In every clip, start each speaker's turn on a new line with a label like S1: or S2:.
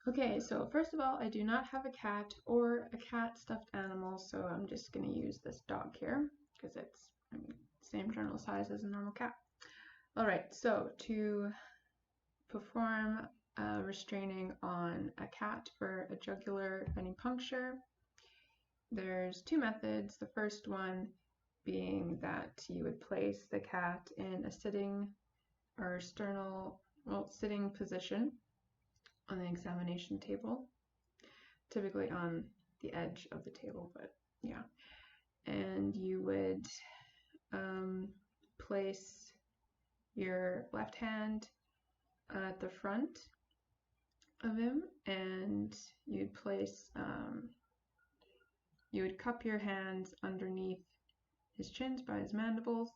S1: Okay, so first of all, I do not have a cat or a cat stuffed animal, so I'm just going to use this dog here because it's same general size as a normal cat. Alright, so to perform restraining on a cat for a jugular venipuncture, there's two methods. The first one being that you would place the cat in a sitting or sitting position on the examination table, typically on the edge of the table, but yeah. And you would place your left hand at the front of him, and you'd place, you would cup your hands underneath his chins by his mandibles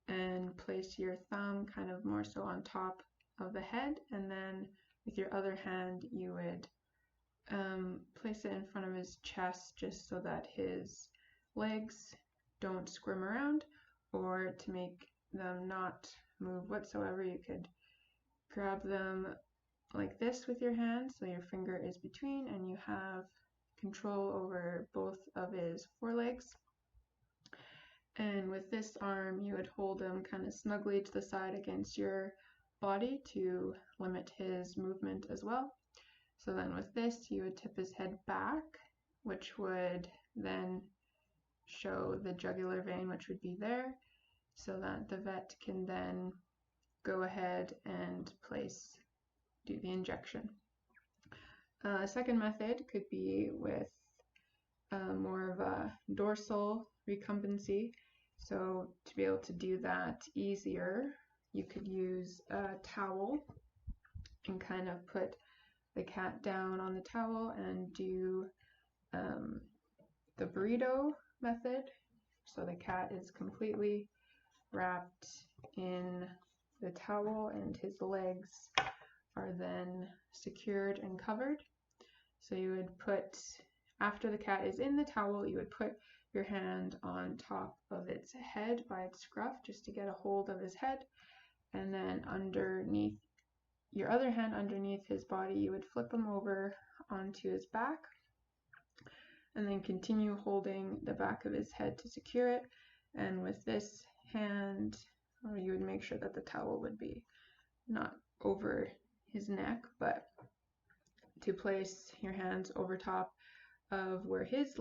S1: and place your thumb kind of more so on top of the head, and then with your other hand you would place it in front of his chest just so that his legs don't squirm around, or to make them not move whatsoever, you could grab them like this with your hand so your finger is between and you have control over both of his forelegs. And with this arm you would hold him kind of snugly to the side against your body to limit his movement as well. So then with this you would tip his head back, which would then show the jugular vein, which would be there, so that the vet can then go ahead and do the injection. A second method could be with more of a dorsal recumbency. So to be able to do that easier, you could use a towel and kind of put the cat down on the towel and do the burrito method. So the cat is completely wrapped in the towel and his legs are then secured and covered. So you would put, after the cat is in the towel, you would put your hand on top of its head by its scruff just to get a hold of his head, and then underneath your other hand underneath his body you would flip him over onto his back and then continue holding the back of his head to secure it. And with this hand, you would make sure that the towel would be not over his neck, but to place your hands over top of where his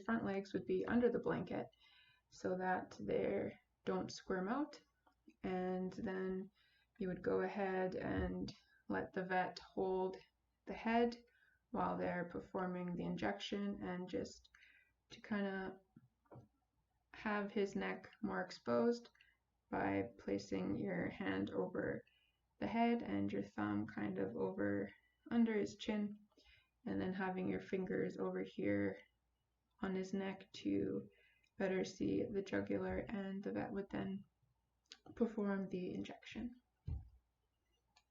S1: front legs would be under the blanket so that they don't squirm out. And then you would go ahead and let the vet hold the head while they're performing the injection, and just to kind of have his neck more exposed by placing your hand over the head and your thumb kind of over under his chin, and then having your fingers over here on his neck to better see the jugular, and the vet would then perform the injection.